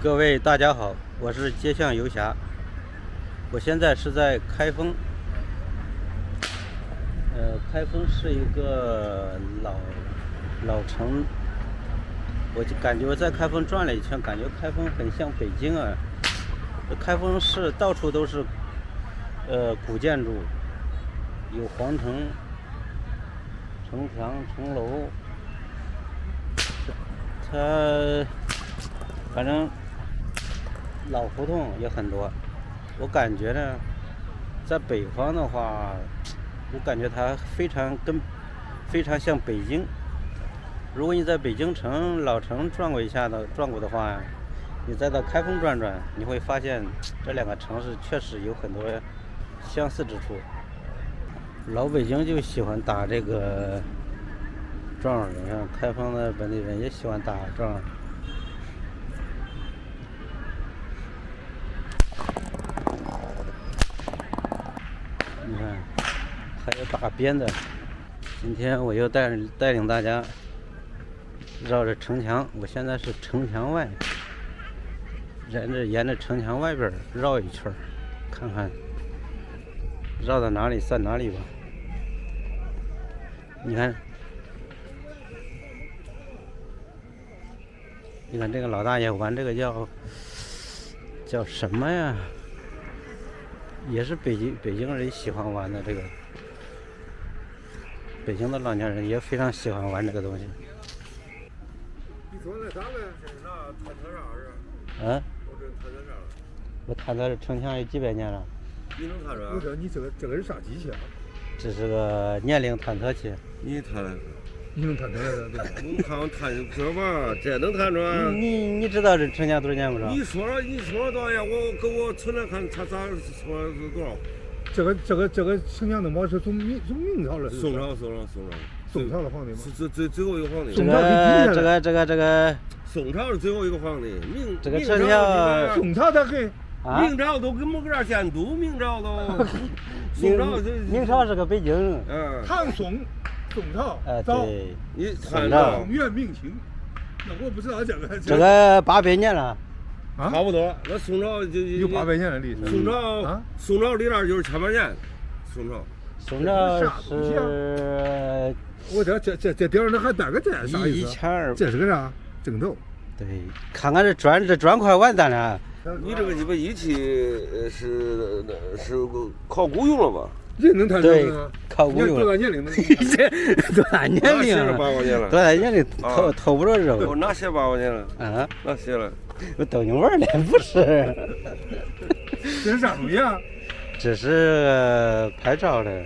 各位大家好，我是街巷游侠，我现在是在开封。开封是一个老城，我就感觉我在开封转了一圈，感觉开封很像北京啊。开封市到处都是古建筑，有皇城、城墙、城楼，它反正老胡同也很多。我感觉呢，在北方的话，我感觉它非常像北京。如果你在北京城老城转过的话，你再到开封转转，你会发现这两个城市确实有很多相似之处。老北京就喜欢打这个仗，你看开封的本地人也喜欢打仗。你看，还有打鞭的。今天我又带领大家绕着城墙，我现在是城墙外，沿着城墙外边绕一圈，看看绕到哪里算哪里吧。你看这个老大爷玩这个叫什么呀？也是北京人喜欢玩的这个，北京的老年人也非常喜欢玩这个东西。你说那咱们是那探测啥是？嗯？我这探测啥？我探测这城墙有几百年了。你能探测？不是，你这个是啥机器啊？这是个年龄探测器。你探？你能探出来的？对。我看这玩意这能探出来？你知道这城墙多少年不知道？你说了多少年？给我存来看，他咋说是多少？这个城墙的毛是从明朝了。宋朝的皇帝吗？是最后一个皇帝。这个宋朝是最后一个皇帝。这个城墙，宋朝它给明朝都跟我搁这建都，明朝都。宋朝明朝是个北京。唐宋朝。对。你宋朝。宋元明清，那我不知道这个。这个800年了。差不多，那宋朝就有800年的历史。宋朝里边就是千把年。宋朝是。我这顶上那还带个这啥意思？1200。这是个啥？正头。对，看看这砖块完蛋了。你这个鸡巴仪器是考古用了吧？人能探测吗？考古用了。多大年龄了？多大年龄了？多大年龄？偷不着肉。哪写8万年了？啊？哪写了？我逗你玩的，不是。这是啥东西啊？这是拍照的。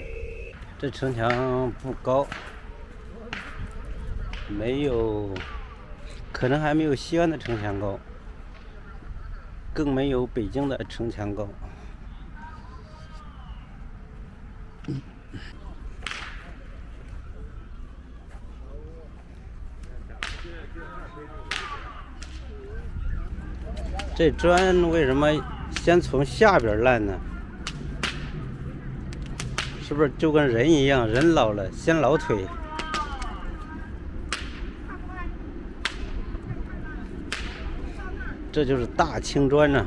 这城墙不高，可能还没有西安的城墙高，更没有北京的城墙高。这砖为什么先从下边烂呢？是不是就跟人一样，人老了先老腿？这就是大青砖呢。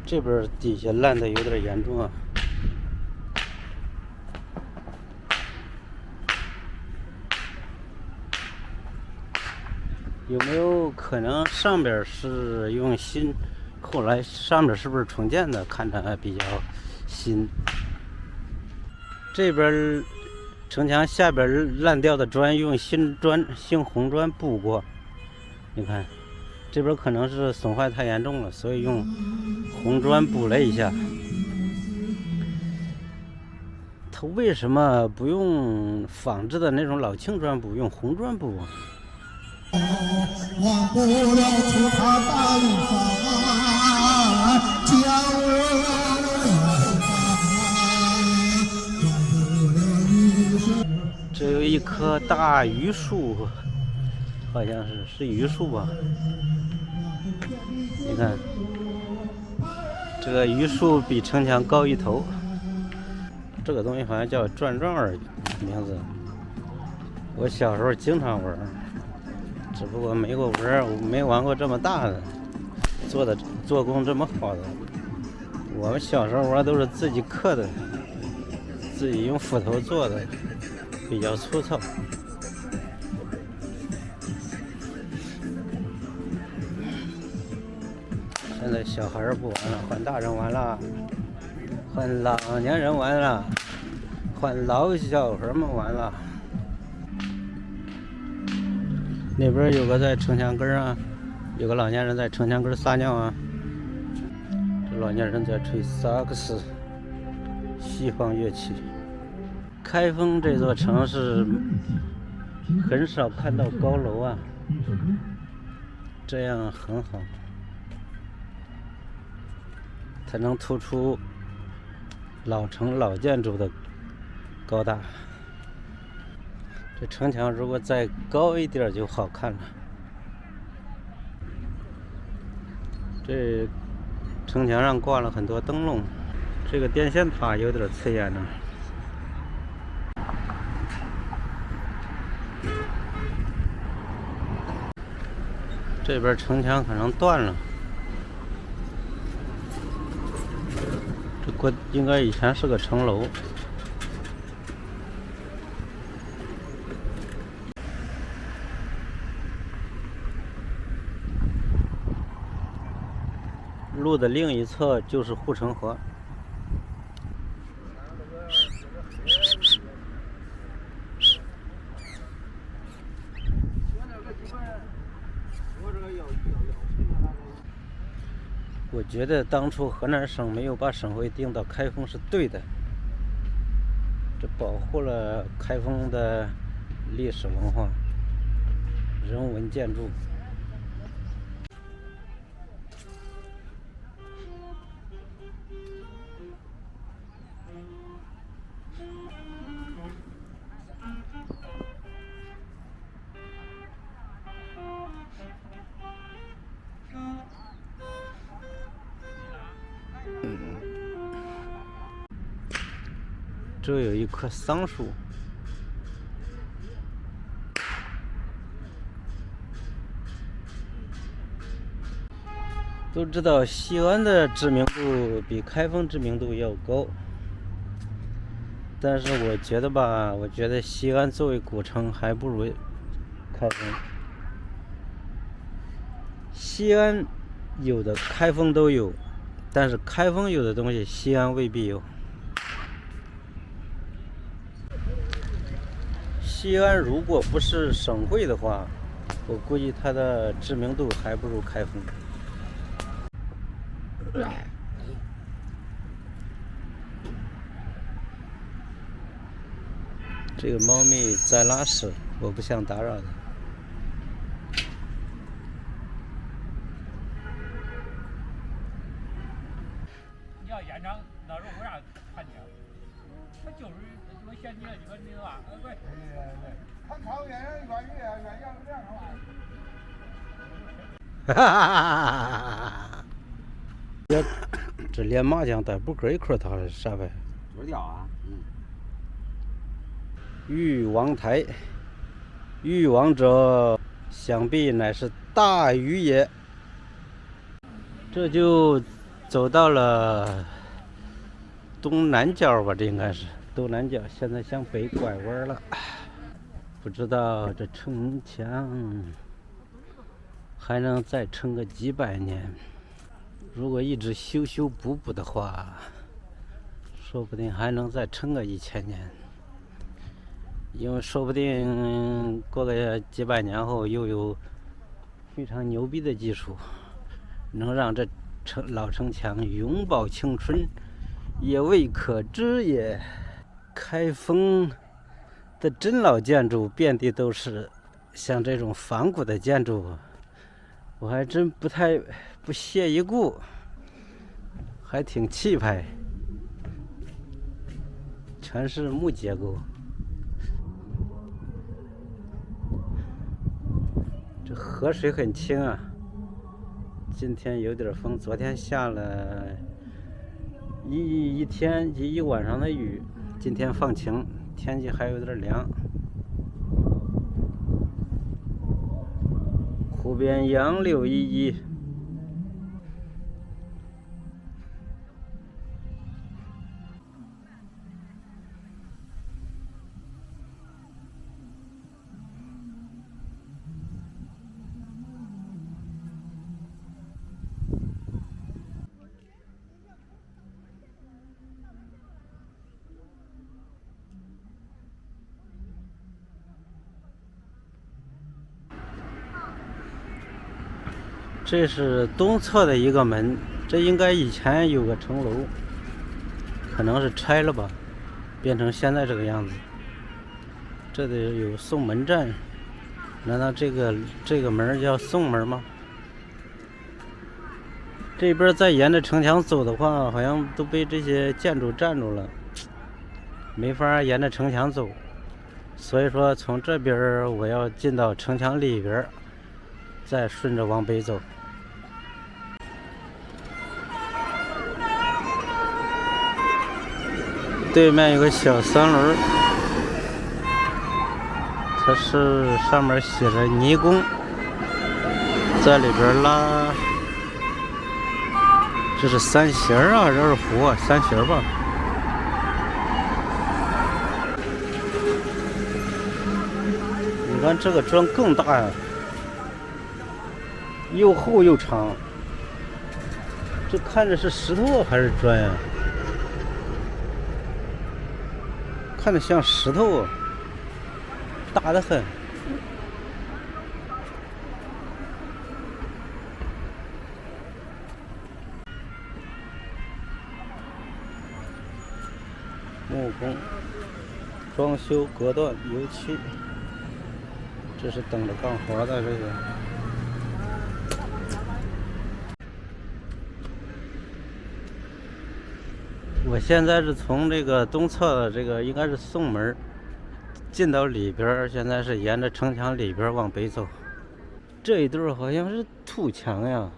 这边底下烂的有点严重啊。有没有可能上边是用新，后来上边是不是重建的？看着比较新。这边城墙下边烂掉的砖用新红砖补过，你看，这边可能是损坏太严重了，所以用红砖补了一下。它为什么不用仿制的那种老青砖补，用红砖补？忘不了出他大陆上将我。这有一棵大榆树，好像是榆树吧？你看，这个榆树比城墙高一头。这个东西好像叫转转儿名字，我小时候经常玩。只不过没玩过这么大的，做工这么好的。我们小时候玩都是自己刻的，自己用斧头做的，比较粗糙。现在小孩不玩了，换大人玩了，换老年人玩了，换老小孩们玩了。那边有个在城墙根啊，有个老年人在城墙根撒尿啊。这老年人在吹萨克斯，西方乐器。开封这座城市很少看到高楼啊，这样很好。才能突出老城老建筑的高大。这城墙如果再高一点就好看了。这城墙上挂了很多灯笼，这个电线塔有点刺眼呢。这边城墙可能断了。这应该以前是个城楼。路的另一侧就是护城河。我觉得当初河南省没有把省会定到开封是对的，这保护了开封的历史文化、人文建筑。这有一棵桑树，都知道西安的知名度比开封知名度要高，但是我觉得吧，西安作为古城还不如开封。西安有的开封都有，但是开封有的东西西安未必有。西安如果不是省会的话，我估计它的知名度还不如开封。这个猫咪在拉屎，我不想打扰它。你要延长，那时候为啥看见？他就是我嫌你了，你说你吧，对。他靠远远远远这样哈哈哈！这练麻将带不搁一块儿，他是啥牌？左调啊，禹王台，禹王者，想必乃是大禹也。这就走到了东南角吧，这应该是东南角，现在向北拐弯了。不知道这城墙还能再撑个几百年。如果一直修补的话，说不定还能再撑个1000年。因为说不定过个几百年后又有非常牛逼的技术，能让这老城墙永葆青春，也未可知也。开封的真老建筑遍地都是，像这种仿古的建筑，我还真不屑一顾，还挺气派，全是木结构。这河水很清啊，今天有点风，昨天下了一晚上的雨，今天放晴，天气还有点凉。湖边杨柳依依。这是东侧的一个门，这应该以前有个城楼，可能是拆了吧，变成现在这个样子。这里有送门站，难道这个门叫送门吗？这边再沿着城墙走的话，好像都被这些建筑占住了，没法沿着城墙走。所以说从这边我要进到城墙里边，再顺着往北走。对面有个小三轮，它是上面写着泥工，在里边拉，这是三弦啊，这是壶啊，三弦吧。你看这个砖更大呀，又厚又长，这看着是石头还是砖呀？看着像石头，大得很。木工装修隔断油漆，这是等着干活的这个。我现在是从这个东侧的这个应该是送门进到里边，现在是沿着城墙里边往北走。这一对好像是土墙呀，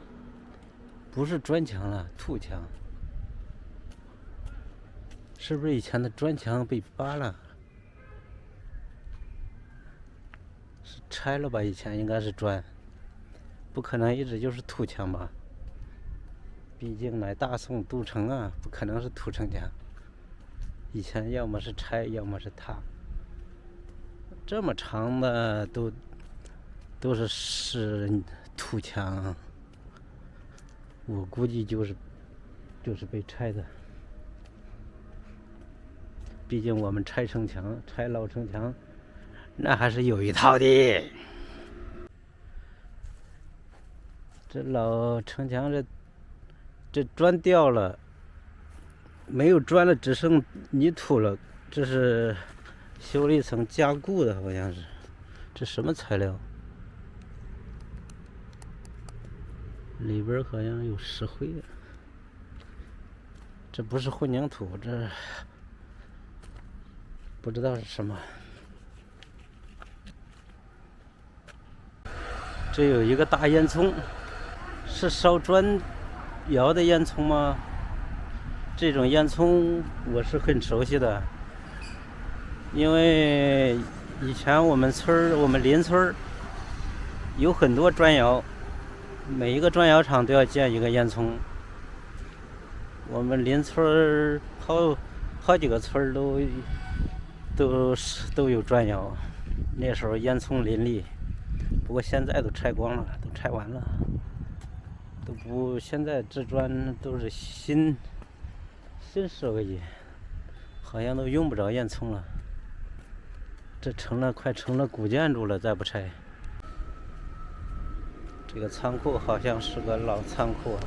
不是砖墙了，土墙。是不是以前的砖墙被扒了？是拆了吧？以前应该是砖，不可能一直就是土墙吧？毕竟乃大宋都城啊，不可能是土城墙。以前要么是拆，要么是塌。这么长的都是土墙，我估计就是被拆的。毕竟我们拆城墙、拆老城墙，那还是有一套的。这老城墙这砖掉了，没有砖了，只剩泥土了。这是修了一层加固的，好像是。这什么材料？里边好像有石灰。这不是混凝土，这不知道是什么。这有一个大烟囱，是烧砖窑的烟囱吗？这种烟囱我是很熟悉的，因为以前我们邻村有很多砖窑，每一个砖窑厂都要建一个烟囱。我们邻村好几个村都有砖窑，那时候烟囱林立。不过现在都拆光了，都拆完了。现在这砖都是新设计，好像都用不着烟囱了。这快成了古建筑了，再不拆。这个仓库好像是个老仓库啊。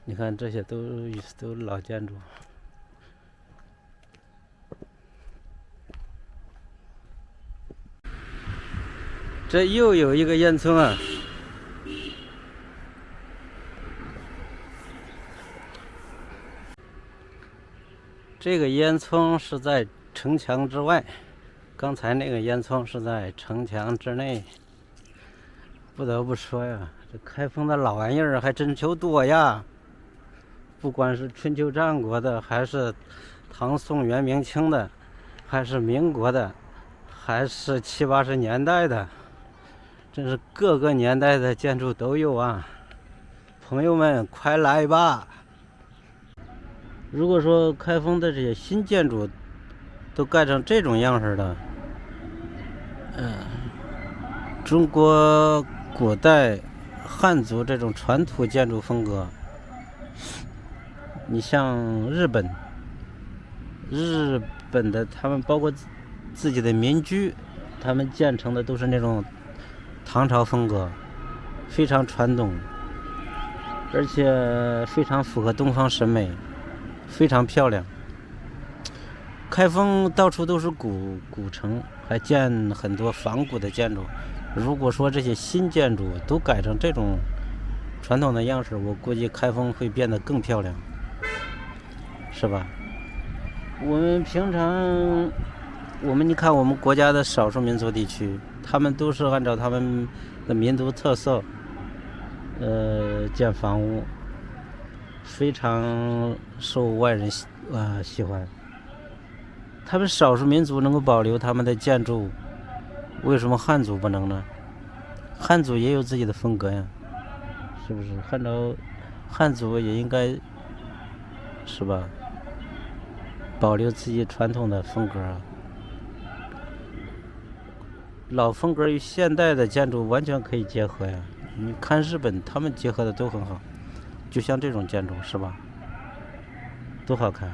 你看这些都老建筑。这又有一个烟囱啊！这个烟囱是在城墙之外，刚才那个烟囱是在城墙之内。不得不说呀，这开封的老玩意儿还真求多呀！不管是春秋战国的，还是唐宋元明清的，还是民国的，还是70、80年代的，真是各个年代的建筑都有啊！朋友们，快来吧！如果说开封的这些新建筑都盖成这种样式的，中国古代汉族这种传统建筑风格，你像日本的他们包括自己的民居，他们建成的都是那种唐朝风格，非常传统，而且非常符合东方审美，非常漂亮。开封到处都是古城，还建很多仿古的建筑。如果说这些新建筑都改成这种传统的样式，我估计开封会变得更漂亮，是吧？我们平常，你看我们国家的少数民族地区，他们都是按照他们的民族特色，建房屋，非常受外人喜欢。他们少数民族能够保留他们的建筑，为什么汉族不能呢？汉族也有自己的风格呀，是不是？汉族也应该，是吧？保留自己传统的风格啊。老风格与现代的建筑完全可以结合呀。你看日本，他们结合的都很好，就像这种建筑，是吧？多好看！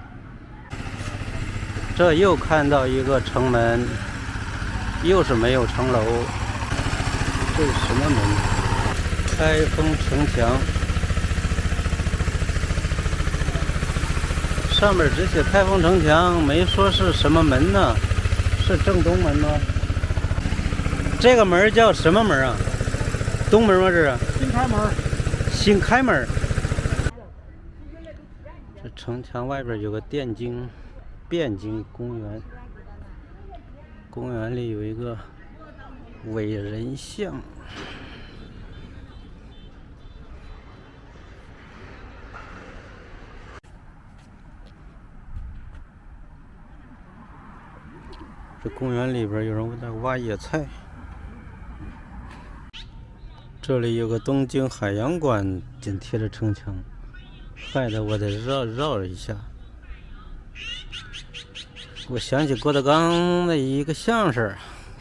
这又看到一个城门，又是没有城楼，这是什么门？开封城墙，上面只写开封城墙，没说是什么门呢？是正东门吗？这个门叫什么门啊？东门吗？这是新开门。新开门。这城墙外边有个汴京公园，公园里有一个伟人像。这公园里边有人在挖野菜。这里有个东京海洋馆紧贴着城墙，害得我得绕一下。我想起郭德纲的一个相声，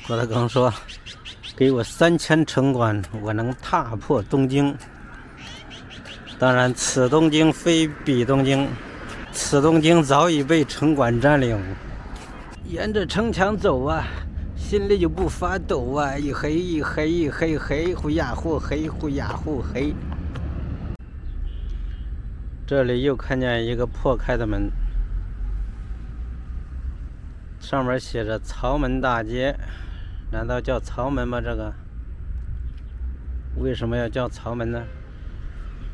郭德纲说：“给我3000城管，我能踏破东京。”当然，此东京非彼东京，此东京早已被城管占领。沿着城墙走啊，心里就不发抖啊！一黑一黑一黑黑，呼呀呼黑，呼呀呼黑。这里又看见一个破开的门，上面写着曹门大街，难道叫曹门吗？这个为什么要叫曹门呢？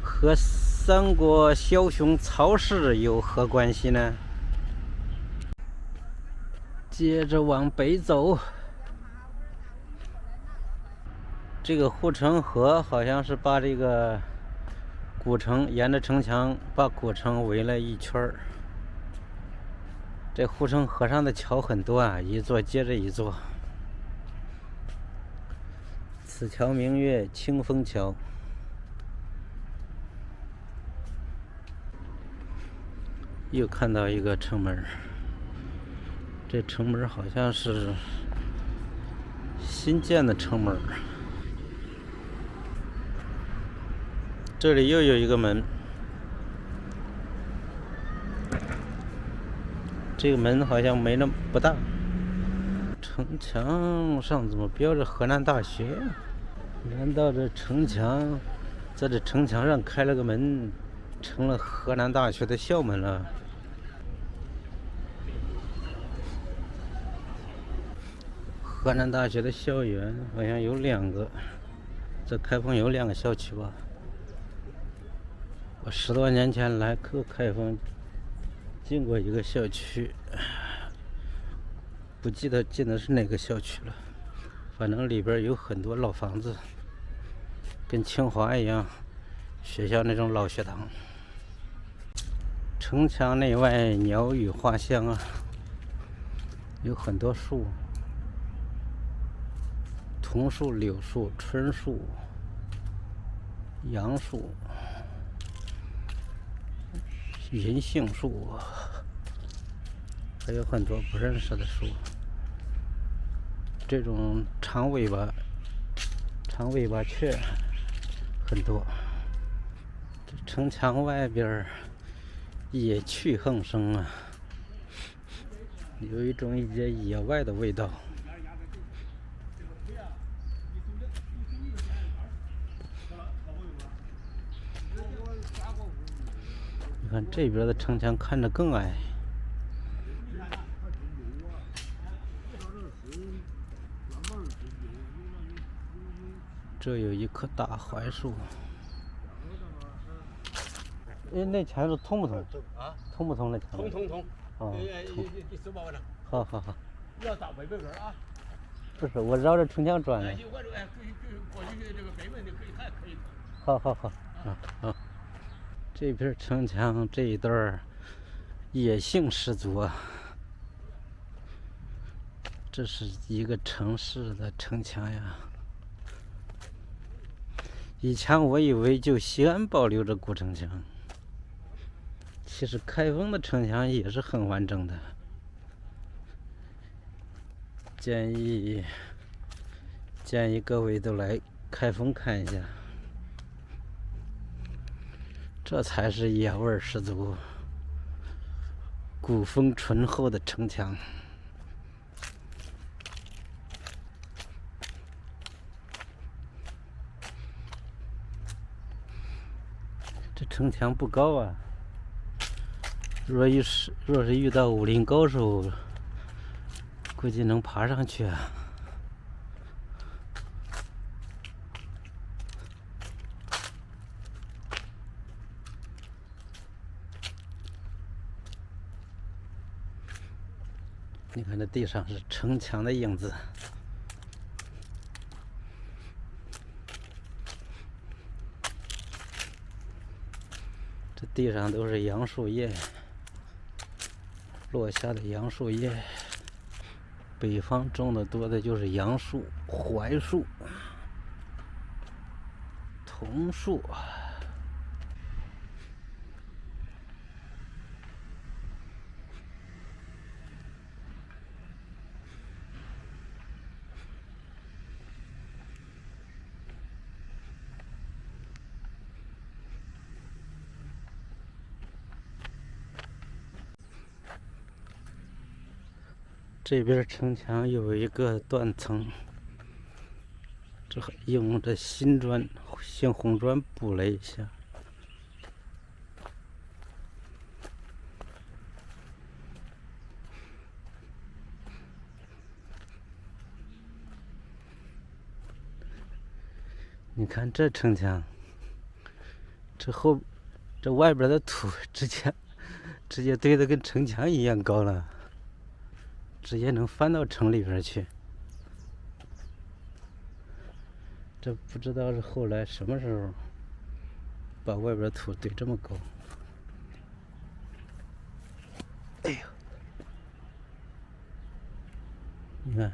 和三国枭雄曹氏有何关系呢？接着往北走，这个护城河好像是把这个古城沿着城墙把古城围了一圈儿。这护城河上的桥很多啊，一座接着一座。此桥名曰清风桥。又看到一个城门，这城门好像是新建的城门。这里又有一个门，这个门好像没那么不大。城墙上怎么标着河南大学？难道这城墙在这城墙上开了个门，成了河南大学的校门了？河南大学的校园好像有2个，在开封有2个校区吧。我10多年前来开封，进过一个校区，不记得进的是哪个校区了。反正里边有很多老房子，跟清华一样，学校那种老学堂。城墙内外鸟语花香啊，有很多树，桐树、柳树、椿树、杨树、银杏树，还有很多不认识的树。这种长尾巴雀很多。这城墙外边野趣横生啊，有一种野外的味道。你看这边的城墙看着更矮。这有一棵大槐树。哎，那墙是通不通？啊，通不通那墙？通。哦，你手把我呢？好。你要到北边啊？不是，我绕着城墙转呢。我这过去这个北门就可以还可以。好。这边城墙这一段野性十足啊。这是一个城市的城墙呀。以前我以为就西安保留着古城墙，其实开封的城墙也是很完整的。建议各位都来开封看一下，这才是野味十足、古风醇厚的城墙。这城墙不高啊，若是遇到武林高手，估计能爬上去啊。你看这地上是城墙的影子。这地上都是杨树叶，落下的杨树叶。北方种的多的就是杨树、槐树、桐树。这边城墙有一个断层，这用的新砖、新红砖补了一下。你看这城墙，这外边的土直接堆得跟城墙一样高了。直接能翻到城里边去，这不知道是后来什么时候把外边土堆这么高。哎呦，你看，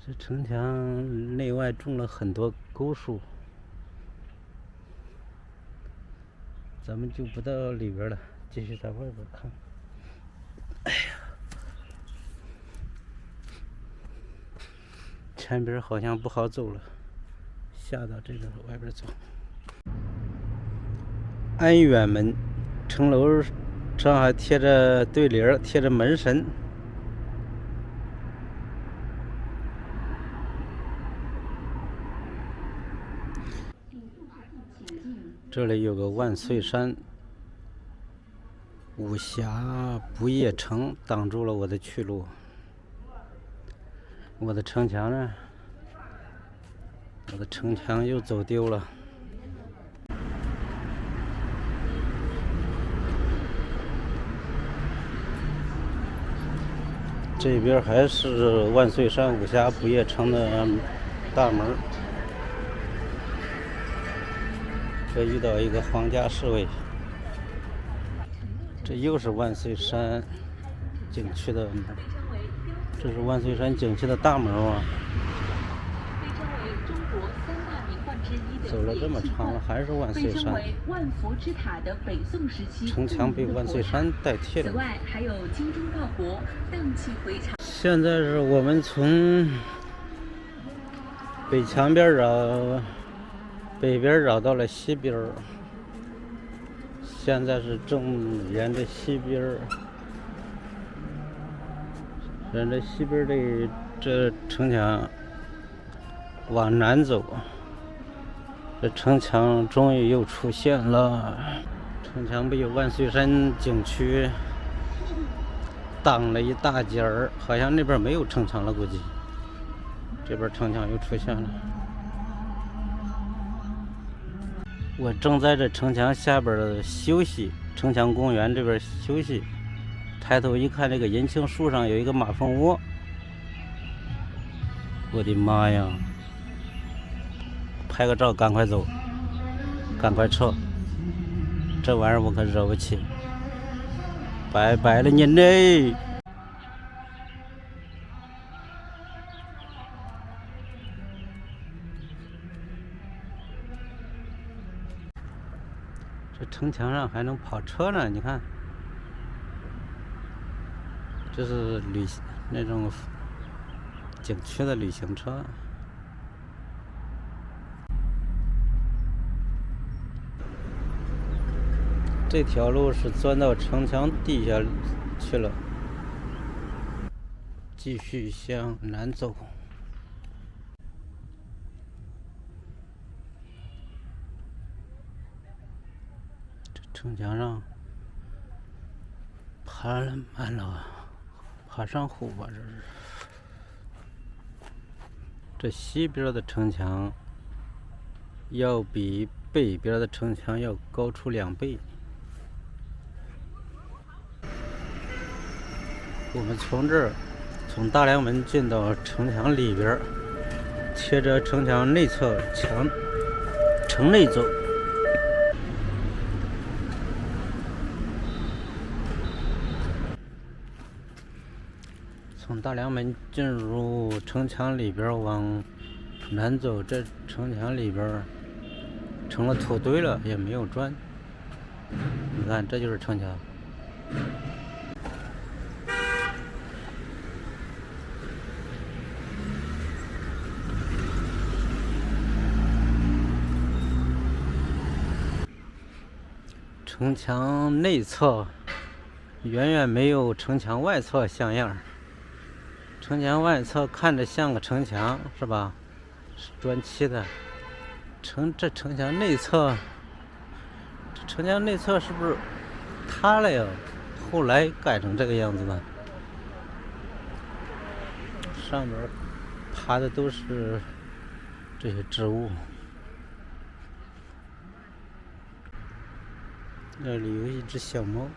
这城墙内外种了很多沟树，咱们就不到里边了。继续在外边看。哎呀，前边好像不好走了，下到这个外边走。安远门城楼上还贴着对联，贴着门神。这里有个万岁山。武侠不夜城挡住了我的去路，我的城墙呢？我的城墙又走丢了。这边还是万岁山武侠不夜城的大门。这遇到一个皇家侍卫，这又是万岁山景区的门，这是万岁山景区的大门啊。走了这么长了，还是万岁山。万佛之塔的北宋时期城墙被万岁山代替了。此外，还有精忠报国、荡气回肠。现在是我们从北墙边绕，北边绕到了西边，现在是正沿着西边，沿着西边的这城墙往南走。这城墙终于又出现了，城墙被万岁山景区挡了一大截儿，好像那边没有城墙了，估计这边城墙又出现了。我正在这城墙下边休息，城墙公园这边休息，抬头一看，这个银杏树上有一个马蜂窝，我的妈呀！拍个照，赶快走，赶快撤，这玩意儿我可惹不起，拜拜了您嘞！这城墙上还能跑车呢，你看，这是那种景区的旅行车。这条路是钻到城墙地下去了，继续向南走。这城墙上爬满了爬山虎吧，这是。这西边的城墙要比北边的城墙要高出2倍。我们从大梁门进到城墙里边，贴着城墙内侧城内走。从大梁门进入城墙里边往南走，这城墙里边成了土堆了，也没有砖。你看，这就是城墙。城墙内侧远远没有城墙外侧像样。城墙外侧看着像个城墙，是吧？是砖砌的。这城墙内侧，是不是塌了呀？后来改成这个样子的。上面爬的都是这些植物。那里有一只小猫。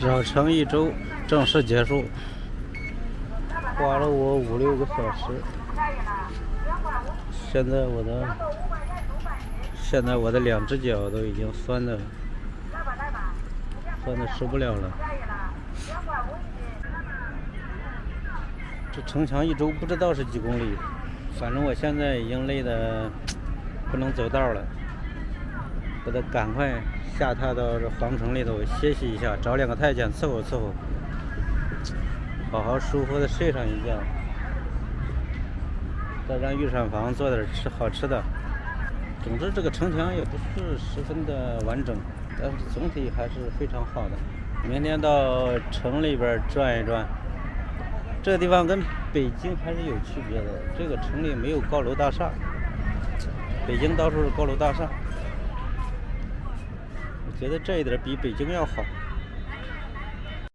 绕城1周正式结束，花了我5-6个小时。现在我的2只脚都已经酸的受不了了。这城墙1周不知道是几公里，反正我现在已经累得不能走道了，我得赶快下榻到这皇城里头歇息一下，找2个太监伺候伺候，好好舒服的睡上一觉，再让御膳房做点好吃的。总之这个城墙也不是十分的完整，但是总体还是非常好的。明天到城里边转一转，这个地方跟北京还是有区别的，这个城里没有高楼大厦，北京到处是高楼大厦，我觉得这一点比北京要好。